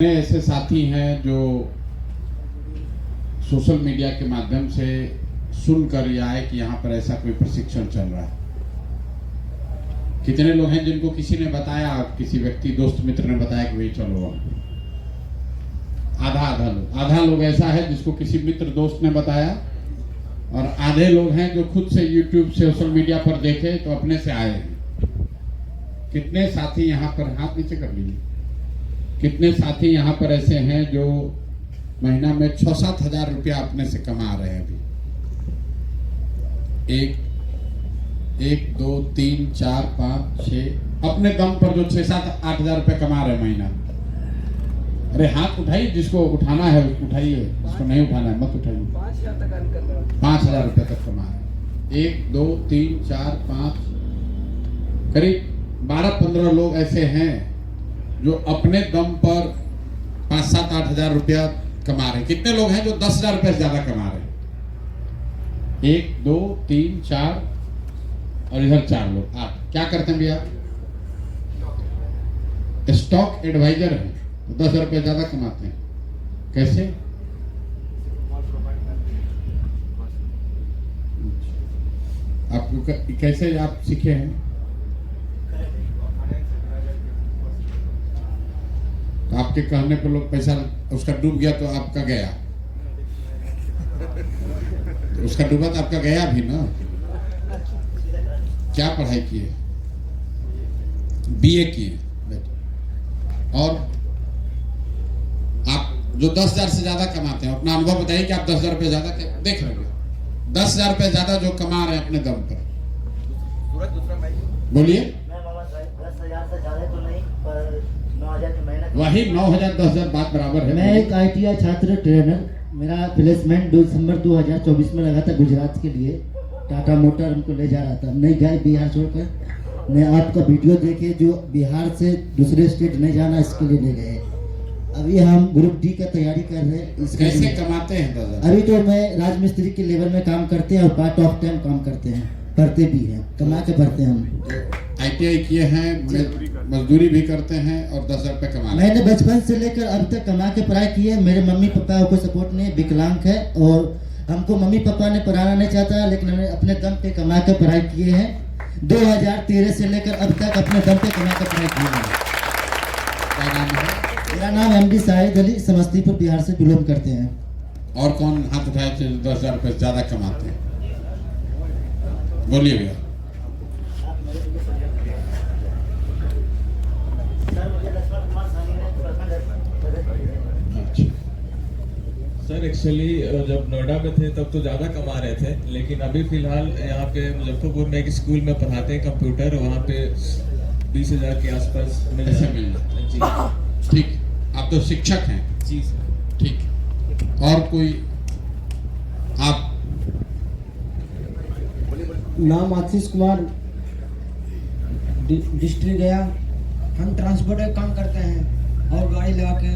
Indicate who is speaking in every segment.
Speaker 1: ऐसे साथी हैं जो सोशल मीडिया के माध्यम से सुनकर ये आए कि यहाँ पर ऐसा कोई प्रशिक्षण चल रहा है। कितने लोग हैं जिनको किसी ने बताया, किसी व्यक्ति दोस्त मित्र ने बताया कि भाई चलो। आधा लोग ऐसा है जिसको किसी मित्र दोस्त ने बताया, और आधे लोग हैं जो खुद से यूट्यूब सोशल मीडिया पर देखे तो अपने से आए हैं। कितने साथी यहाँ पर, हाथ नीचे कर लीजिए, कितने साथी यहाँ पर ऐसे हैं जो महीना में 6-7 हजार रुपया अपने से कमा रहे हैं। अभी 1, 2, 3, 4, 5, 6 अपने दम पर जो 6-7-8 हजार रुपये कमा रहे हैं महीना। अरे हाथ उठाइए, जिसको उठाना है उठाइए, जिसको नहीं उठाना है मत उठाइए। 5,000 रुपये तक कमा रहे हैं। 1, 2, 3, 4, 5 करीब 12-15 लोग ऐसे हैं जो अपने दम पर 5-7-8 हजार रुपया कमा रहे हैं। कितने लोग हैं जो 10,000 रुपये से ज्यादा कमा रहे हैं? 1, 2, 3, 4 और इधर 4 लोग, 8। क्या करते हैं भैया? स्टॉक एडवाइजर है, 10,000 रुपये ज्यादा कमाते हैं। कैसे? आपको कैसे आप सीखे हैं? तो आपके कहने पर लोग पैसा उसका डूब गया तो आपका गया, तो उसका डूबा तो आपका गया भी ना। क्या पढ़ाई किए? BA किए। और आप जो 10,000 से ज्यादा कमाते हैं, अपना अनुभव बताइए कि आप 10,000 रुपये ज्यादा देख रहे हैं। 10,000 रुपये ज्यादा जो कमा रहे हैं अपने दम पर, बोलिए।
Speaker 2: 10,000 से ज्यादा तो नहीं, पर 9,000 की मेहनत।
Speaker 1: वही 9,000 10,000 बात बराबर है।
Speaker 2: मैं एक ITI छात्र ट्रेनर, मेरा प्लेसमेंट दिसंबर 2024 में लगा था गुजरात के लिए। टाटा मोटर हमको ले जा रहा था, नहीं गए बिहार छोड़कर। मैं आपका वीडियो देखे, जो बिहार से दूसरे स्टेट नहीं जाना इसके लिए ले गए। अभी हम ग्रुप D का तैयारी कर रहे हैं।
Speaker 1: कैसे कमाते हैं 10,000?
Speaker 2: अभी तो मैं राजमिस्त्री के लेवल में काम करते हैं और पार्ट ऑफ टाइम काम करते हैं, करते भी हैं, कमा के भरते हैं हम।
Speaker 1: ITI किए हैं, मजदूरी भी करते हैं और 10,000 रुपये कमा रहे हैं।
Speaker 2: मैंने बचपन से लेकर अब तक कमा के पढ़ाई की है। मेरे मम्मी पापा को सपोर्ट नहीं, विकलांग है, और हमको मम्मी पापा ने पढ़ाना नहीं चाहता, लेकिन हमने अपने दम पे कमा के पढ़ाई किए हैं। 2013 से लेकर अब तक अपने दम पे कमा के पढ़ाई की है।
Speaker 1: क्या नाम है?
Speaker 2: मेरा नाम MD शाहिद अली, समस्तीपुर बिहार से बिलोंग करते हैं।
Speaker 1: और कौन हाथ उठाए थे 10,000 रुपये से ज्यादा कमाते हैं? बोलिए भैया।
Speaker 3: सर एक्चुअली जब नोएडा में थे तब तो ज़्यादा कमा रहे थे, लेकिन अभी फिलहाल यहाँ पे मुजफ्फरपुर में एक स्कूल में पढ़ाते हैं कंप्यूटर, वहाँ पे 20,000 के आसपास मिल
Speaker 1: जी। ठीक, आप तो शिक्षक हैं।
Speaker 3: जी सर।
Speaker 1: ठीक, और कोई? आप?
Speaker 4: नाम आशीष कुमार, डिस्ट्रिक्ट गया। हम ट्रांसपोर्ट का काम करते हैं और गाड़ी लगा के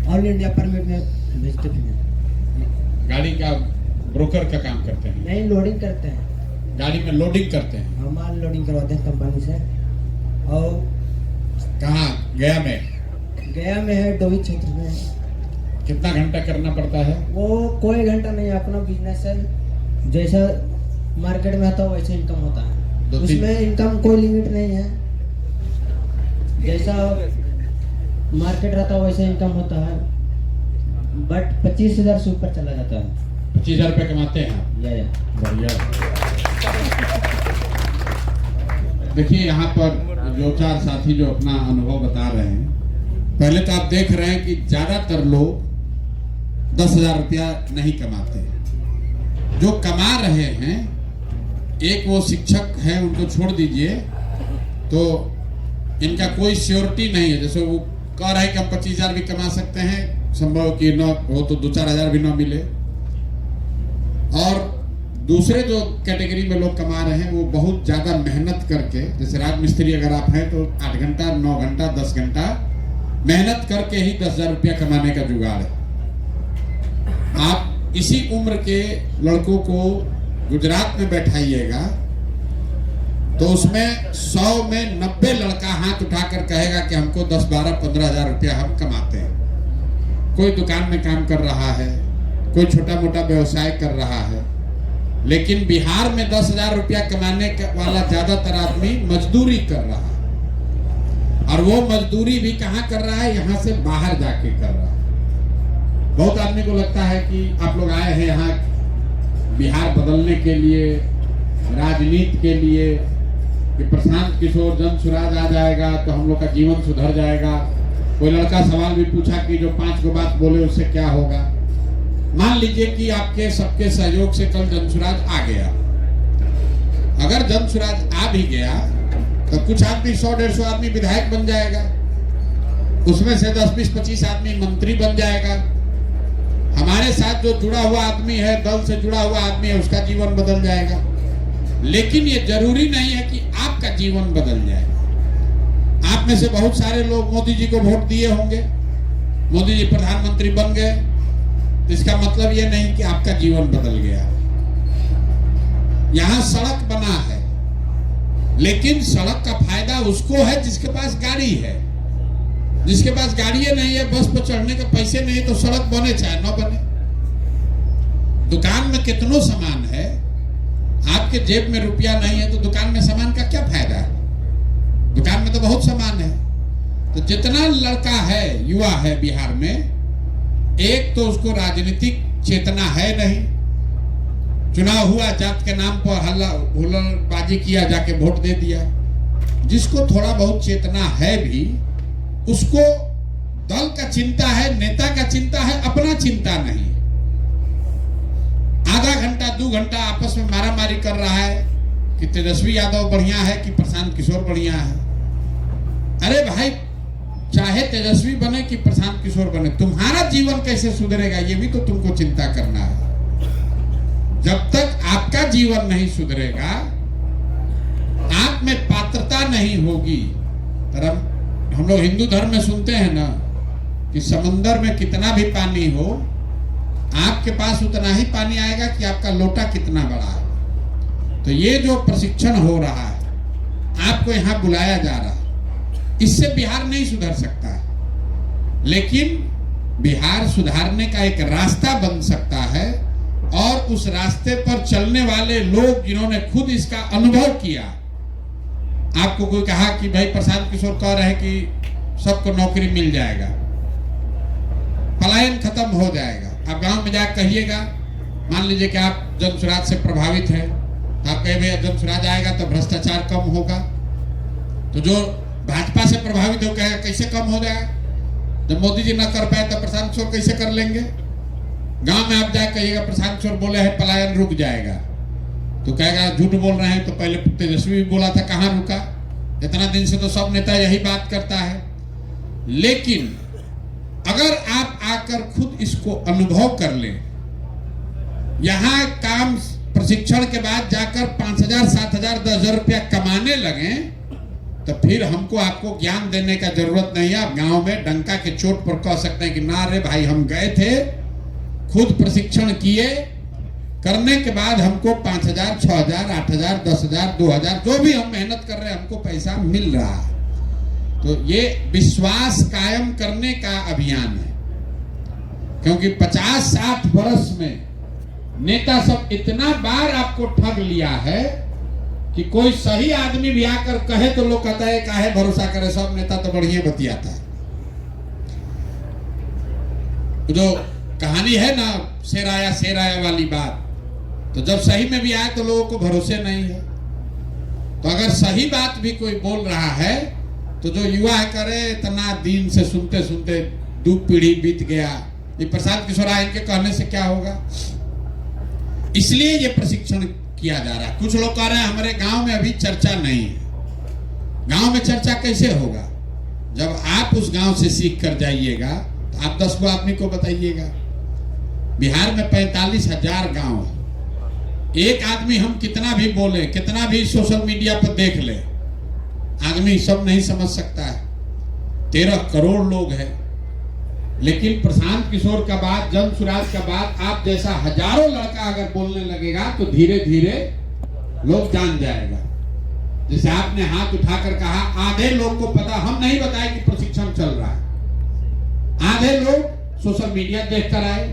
Speaker 4: ऑल इंडिया परमिट में भेजते भी हैं।
Speaker 1: गाड़ी का ब्रोकर का काम करते हैं?
Speaker 4: नहीं, लोडिंग करते हैं।
Speaker 1: गाड़ी में लोडिंग करते हैं?
Speaker 4: हम माल लोडिंग करवाते हैं कंपनी से। और
Speaker 1: कहाँ? गया में?
Speaker 4: गया में है, डोभी क्षेत्र में।
Speaker 1: कितना घंटा करना पड़ता है?
Speaker 4: वो कोई घंटा नहीं, अपना बिजनेस है। जैसा मार्केट में होता है वैसे इनकम होता है, उसमें इनकम कोई लिमिट नहीं है। जैसा मार्केट रहता है वैसे इनकम होता है, बट 25,000 से ऊपर चला जाता है।
Speaker 1: 25,000 रुपये कमाते हैं आप?
Speaker 4: या
Speaker 1: बढ़िया। देखिए, यहाँ पर जो 4 साथी जो अपना अनुभव बता रहे हैं, पहले तो आप देख रहे हैं कि ज्यादातर लोग 10,000 रुपया नहीं कमाते हैं। जो कमा रहे हैं, एक वो शिक्षक है, उनको छोड़ दीजिए, तो इनका कोई श्योरिटी नहीं है। जैसे वो कह रहे हैं कि हम 25,000 भी कमा सकते हैं, संभव कि न हो तो 2-4 हजार भी न मिले। और दूसरे जो कैटेगरी में लोग कमा रहे हैं, वो बहुत ज्यादा मेहनत करके, जैसे राजमिस्त्री अगर आप हैं तो 8 घंटा, 9 घंटा, 10 घंटा मेहनत करके ही 10,000 रुपया कमाने का जुगाड़ है। आप इसी उम्र के लड़कों को गुजरात में बैठाइएगा तो उसमें 100 में 90 लड़का हाथ उठाकर कहेगा कि हमको 10, 12, 15 हजार रुपया हम कमाते हैं। कोई दुकान में काम कर रहा है, कोई छोटा मोटा व्यवसाय कर रहा है, लेकिन बिहार में 10,000 रुपया कमाने वाला ज्यादातर आदमी मजदूरी कर रहा है। और वो मजदूरी भी कहाँ कर रहा है? यहाँ से बाहर जाके कर रहा है। बहुत आदमी को लगता है कि आप लोग आए हैं यहाँ बिहार बदलने के लिए, राजनीति के लिए, कि प्रशांत किशोर जन सुराज आ जाएगा तो हम लोग का जीवन सुधर जाएगा। कोई लड़का सवाल भी पूछा कि जो 5 गो बात बोले उससे क्या होगा। मान लीजिए कि आपके सबके सहयोग से कल जनसुराज आ गया। अगर जनसुराज आ भी गया तो कुछ आदमी 100-150 आदमी विधायक बन जाएगा, उसमें से 10-20-25 आदमी मंत्री बन जाएगा। हमारे साथ जो जुड़ा हुआ आदमी है, दल से जुड़ा हुआ आदमी है, उसका जीवन बदल जाएगा। लेकिन ये जरूरी नहीं है कि आपका जीवन बदल जाए। आप में से बहुत सारे लोग मोदी जी को वोट दिए होंगे, मोदी जी प्रधानमंत्री बन गए, तो इसका मतलब ये नहीं कि आपका जीवन बदल गया। यहां सड़क बना है, लेकिन सड़क का फायदा उसको है जिसके पास गाड़ी है। जिसके पास गाड़ी नहीं है, बस पर चढ़ने के पैसे नहीं, तो सड़क बने चाहे न बने। दुकान में कितनो सामान है, आपके जेब में रुपया नहीं है तो दुकान में सामान का क्या फायदा है? दुकान में तो बहुत सामान है। तो जितना लड़का है, युवा है बिहार में, एक तो उसको राजनीतिक चेतना है नहीं। चुनाव हुआ, जात के नाम पर हल्ला हुल्लड़बाजी किया, जाके वोट दे दिया। जिसको थोड़ा बहुत चेतना है भी, उसको दल का चिंता है, नेता का चिंता है, अपना चिंता नहीं। आधा घंटा 2 घंटा आपस में मारामारी कर रहा है कि तेजस्वी यादव बढ़िया है कि प्रशांत किशोर बढ़िया है। अरे भाई, चाहे तेजस्वी बने कि प्रशांत किशोर बने, तुम्हारा जीवन कैसे सुधरेगा ये भी तो तुमको चिंता करना है। जब तक आपका जीवन नहीं सुधरेगा, आप में पात्रता नहीं होगी। हम लोग हिंदू धर्म में सुनते हैं ना कि समंदर में कितना भी पानी हो, आपके पास उतना ही पानी आएगा कि आपका लोटा कितना बड़ा है। तो ये जो प्रशिक्षण हो रहा है, आपको यहाँ बुलाया जा रहा है, इससे बिहार नहीं सुधर सकता है, लेकिन बिहार सुधारने का एक रास्ता बन सकता है। और उस रास्ते पर चलने वाले लोग जिन्होंने खुद इसका अनुभव किया। आपको कोई कहा कि भाई प्रशांत किशोर कह रहे हैं कि सबको नौकरी मिल जाएगा, पलायन खत्म हो जाएगा। आप गांव में जाकर कहिएगा, मान लीजिए कि आप जनसुराज से प्रभावित हैं, आप कहे भैया जनसुराज आएगा तो भ्रष्टाचार कम होगा। तो जो भाजपा से प्रभावित हो कहेगा कैसे कम हो जाएगा? जब मोदी जी ना कर पाए तो प्रशांत किशोर कैसे कर लेंगे? गांव में आप जाकर कहिएगा प्रशांत किशोर बोले है पलायन रुक जाएगा, तो कहेगा झूठ बोल रहे हैं, तो पहले तेजस्वी भी बोला था, कहाँ रुका? इतना दिन से तो सब नेता यही बात करता है। लेकिन अगर आप आकर खुद इसको अनुभव कर लें, यहां काम प्रशिक्षण के बाद जाकर 5,000, 7,000, 10,000 रुपया कमाने लगे, तो फिर हमको आपको ज्ञान देने का जरूरत नहीं है। आप गांव में डंका के चोट पर कह सकते हैं कि ना रे भाई, हम गए थे, खुद प्रशिक्षण किए, करने के बाद हमको 5,000, 6,000, 8,000, 10,000, 2,000, जो भी हम मेहनत कर रहे हैं हमको पैसा मिल रहा है। तो ये विश्वास कायम करने का अभियान है, क्योंकि 50-60 वर्ष में नेता सब इतना बार आपको ठग लिया है कि कोई सही आदमी भी आकर कहे तो लोग कहता है काहे भरोसा करे, सब नेता तो बढ़िया बतियाता है। जो कहानी है ना शेर आया वाली बात, तो जब सही में भी आए तो लोगों को भरोसे नहीं है। तो अगर सही बात भी कोई बोल रहा है तो जो युवा है करे, इतना दिन से सुनते सुनते 2 पीढ़ी बीत गया, ये प्रशांत किशोर इनके कहने से क्या होगा? इसलिए ये प्रशिक्षण किया जा रहा है। कुछ लोग कह रहे हैं हमारे गांव में अभी चर्चा नहीं है। गांव में चर्चा कैसे होगा? जब आप उस गांव से सीख कर जाइएगा तो आप 10 गो आदमी को बताइएगा। बिहार में 45,000 गांव है। एक आदमी हम कितना भी बोले, कितना भी सोशल मीडिया पर देख ले, आदमी सब नहीं समझ सकता है। 13 करोड़ लोग हैं। लेकिन प्रशांत किशोर का बात, जनसुराज का बात, आप जैसा हजारों लड़का अगर बोलने लगेगा तो धीरे धीरे लोग जान जाएगा। जैसे आपने हाथ उठाकर कहा, आधे लोग को पता, हम नहीं बताए कि प्रशिक्षण चल रहा है। आधे लोग सोशल मीडिया देखकर आए,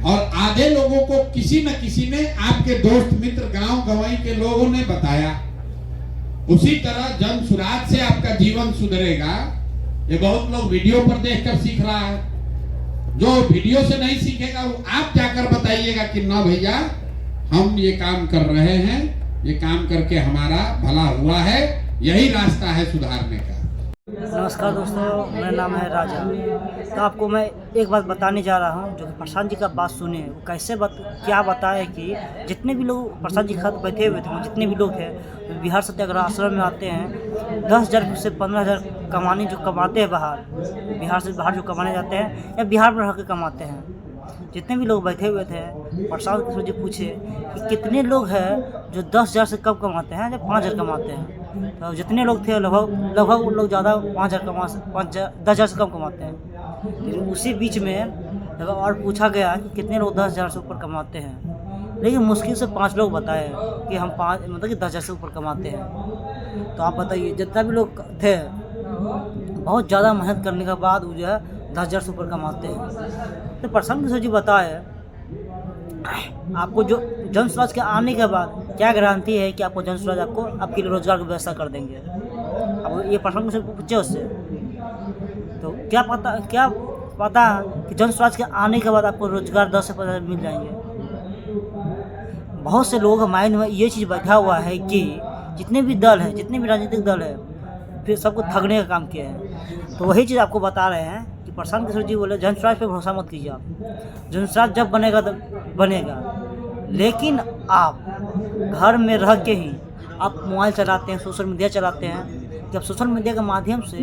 Speaker 1: और आधे लोगों को किसी न किसी ने, आपके दोस्त मित्र गांव गंवाई के लोगों ने बताया। उसी तरह जन सुराज से आपका जीवन सुधरेगा। ये बहुत लोग वीडियो पर देखकर सीख रहा है, जो वीडियो से नहीं सीखेगा वो आप जाकर बताइएगा कि ना भैया हम ये काम कर रहे हैं, ये काम करके हमारा भला हुआ है, यही रास्ता है सुधारने का।
Speaker 5: नमस्कार दोस्तों, मेरा नाम है राजा। तो आपको मैं एक बात बताने जा रहा हूँ, जो कि प्रशांत जी का बात सुने। वो कैसे क्या बताए कि जितने भी लोग प्रशांत जी के साथ बैठे हुए थे, जितने भी लोग थे बिहार सत्याग्रह आश्रम में आते हैं, 10,000 से 15,000 कमाने जो कमाते हैं बाहर, बिहार से बाहर जो कमाने जाते हैं या बिहार में रह के कमाते हैं, जितने भी लोग बैठे हुए थे, प्रशांत किशोर जी पूछे कि कितने लोग हैं जो 10,000 से कम कमाते हैं या 5,000 कमाते हैं। तो जितने लोग थे लगभग उन लोग ज़्यादा 10,000 से कम कमाते हैं। लेकिन उसी बीच में और पूछा गया कि कितने लोग 10,000 से ऊपर कमाते हैं, लेकिन मुश्किल से 5 लोग बताए कि हम 5 मतलब कि 10,000 से ऊपर कमाते हैं। तो आप बताइए, जितना भी लोग थे बहुत ज़्यादा मेहनत करने के बाद वो जो है 10,000 से ऊपर कमाते हैं। तो प्रशांत किशोर जी बताए आपको जो जन स्वराज के आने के बाद क्या गारंटी है कि आपको जन स्वराज आपको आपके लिए रोजगार की व्यवस्था कर देंगे। अब ये प्रशांत किशोर को पूछे उससे, तो क्या पता कि जन स्वराज के आने के बाद आपको रोजगार 10 से 15 मिल जाएंगे। बहुत से लोगों के माइंड में ये चीज़ बैठा हुआ है कि जितने भी दल है, जितने भी राजनीतिक दल है, फिर सबको ठगने का काम किया है। तो वही चीज़ आपको बता रहे हैं कि प्रशांत किशोर जी बोले जन स्वराज पे भरोसा मत कीजिए आप, जन स्वराज जब बनेगा तब बनेगा, लेकिन आप घर में रह के ही आप मोबाइल चलाते हैं, सोशल मीडिया चलाते हैं, जब सोशल मीडिया के माध्यम से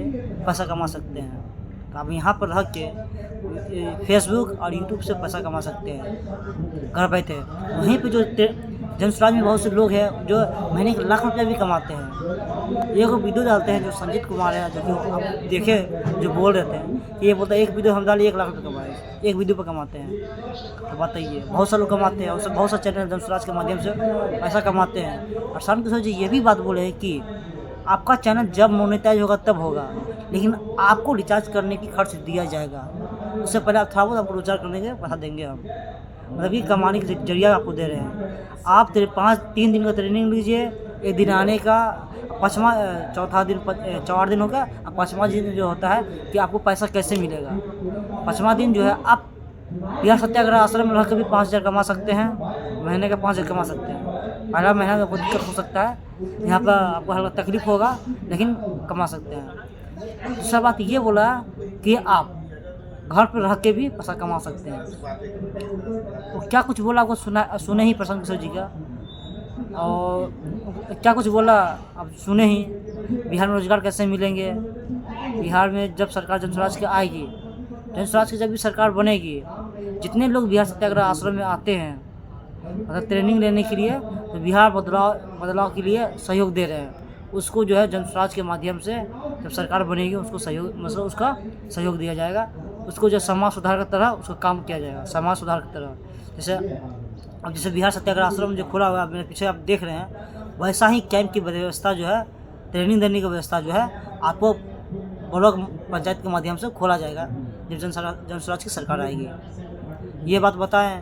Speaker 5: पैसा कमा सकते हैं। तो आप यहाँ पर रह के फेसबुक और यूट्यूब से पैसा कमा सकते हैं घर बैठे। वहीं पे जो जन स्वराज में बहुत से लोग हैं जो महीने के लाख रुपया भी कमाते हैं। एक वीडियो डालते हैं जो संजीत कुमार है, जो कि आप देखे जो बोल रहे थे, ये बोलते हैं एक वीडियो हम डाले 1 लाख रुपये कमाए, एक वीडियो पर कमाते हैं। तो बताइए, बहुत से लोग कमाते हैं, और बहुत सा चैनल जन स्वराज के माध्यम से पैसा कमाते हैं। प्रशांत किशोर जी ये भी बात बोले हैं कि आपका चैनल जब मोनेटाइज होगा तब होगा, लेकिन आपको रिचार्ज करने की खर्च दिया जाएगा। उससे पहले आप थोड़ा बहुत आपको रिचार्ज करने के पैसा देंगे हम, मतलब कि कमाने के जरिया आपको दे रहे हैं। आप 3 दिन का ट्रेनिंग लीजिए, एक दिन आने का, चौथा दिन 4 दिन होगा, और 5वां दिन जो होता है कि आपको पैसा कैसे मिलेगा। 5वां दिन जो है आप बिहार सत्याग्रह आश्रम में रह कर भी 5,000 कमा सकते हैं, महीने का 5,000 कमा सकते हैं। पहला महीना में आपको दिक्कत हो सकता है, यहाँ पर आपको हल्का तकलीफ होगा, लेकिन कमा सकते हैं। दूसरा बात ये बोला कि आप घर पर रह के भी पैसा कमा सकते हैं। तो क्या कुछ बोला आपको सुने ही प्रशांत किशोर जी का, और क्या कुछ बोला आप सुने ही। बिहार में रोजगार कैसे मिलेंगे, बिहार में जब सरकार जन स्वराज की आएगी, जन स्वराज की जब भी सरकार बनेगी, जितने लोग बिहार सत्याग्रह आश्रम में आते हैं मतलब ट्रेनिंग लेने के लिए, तो बिहार बदलाव के लिए सहयोग दे रहे हैं। उसको जो है जन स्वराज के माध्यम से जब सरकार बनेगी उसको उसका सहयोग दिया जाएगा। उसको जो समाज सुधार की तरह उसका काम किया जाएगा, समाज सुधार की तरह। जैसे बिहार सत्याग्रह आश्रम जो खुला हुआ है मेरे पीछे आप देख रहे हैं, वैसा ही कैंप की व्यवस्था जो है, ट्रेनिंग देने की व्यवस्था जो है आपको ब्लॉक पंचायत के माध्यम से खोला जाएगा जब जन स्वराज की सरकार आएगी। ये बात बताएं,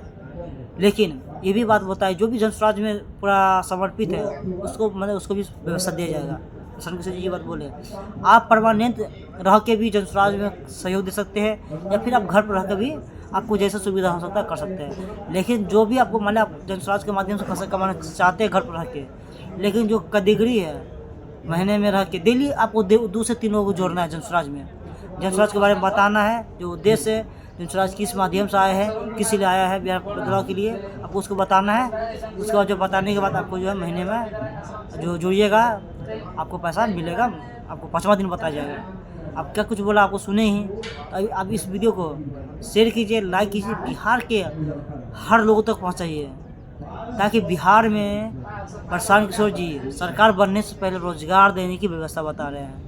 Speaker 5: लेकिन ये भी बात बताएं जो भी जन स्वराज में पूरा समर्पित है उसको उसको भी व्यवस्था दिया जाएगा। प्रशांत किशोर जी ये बात बोले, आप परमानेंट रह के भी जन स्वराज में सहयोग दे सकते हैं, या फिर आप घर पर रह के भी आपको जैसा सुविधा हो सकता है कर सकते हैं। लेकिन जो भी आपको मान आप जन स्वराज के माध्यम से पैसा कमाना चाहते हैं घर पर रह के, लेकिन जो कैटेगरी है महीने में रह के डेली आपको 2 से 3 लोगों को जोड़ना है जन स्वराज में, जन स्वराज के बारे में बताना है, जो उद्देश्य है जन स्वराज किस माध्यम से आया है, किस लिए आया है बिहार बदलाव के लिए, आपको उसको बताना है। उसके बाद जो बताने के बाद आपको जो है महीने में जो जुड़िएगा आपको पैसा मिलेगा, आपको 5वां दिन बताया जाएगा। आप क्या कुछ बोला आपको सुने ही। तो आप इस वीडियो को शेयर कीजिए, लाइक कीजिए, बिहार के हर लोगों तक पहुंचाइए, ताकि बिहार में प्रशांत किशोर जी सरकार बनने से पहले रोजगार देने की व्यवस्था बता रहे हैं।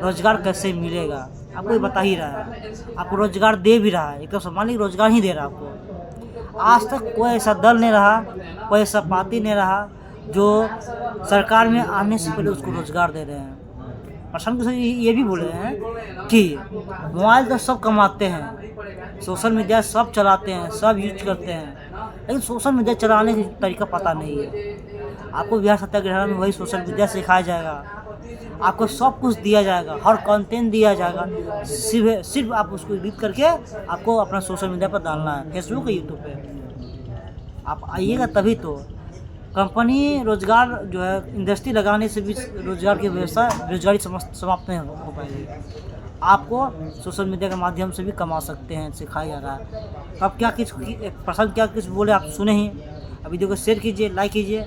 Speaker 5: रोजगार कैसे मिलेगा आपको ये बता ही रहा है, आपको रोजगार दे भी रहा है, एक सामान्य रोजगार ही दे रहा है आपको। आज तक कोई ऐसा दल नहीं रहा, कोई ऐसा पार्टी नहीं रहा जो सरकार में आने से पहले उसको रोजगार दे रहे हैं। प्रशांत किशोर ये भी बोले हैं कि मोबाइल तो सब कमाते हैं, सोशल मीडिया सब चलाते हैं, सब यूज करते हैं, लेकिन सोशल मीडिया चलाने का तरीका पता नहीं है। आपको बिहार सत्याग्रह में वही सोशल मीडिया सिखाया जाएगा, आपको सब कुछ दिया जाएगा, हर कंटेंट दिया जाएगा, सिर्फ आप उसको एडिट करके आपको अपना सोशल मीडिया पर डालना है, फेसबुक यूट्यूब पे। आप आइएगा तभी तो कंपनी रोजगार जो है इंडस्ट्री लगाने से भी रोजगार की व्यवस्था बेरोजगारी समाप्त नहीं हो पाएगी। आपको सोशल मीडिया के माध्यम से भी कमा सकते हैं, सिखाया जा रहा है। तो आप क्या किस पर्सन क्या किस बोले आप सुने ही। वीडियो को शेयर कीजिए, लाइक कीजिए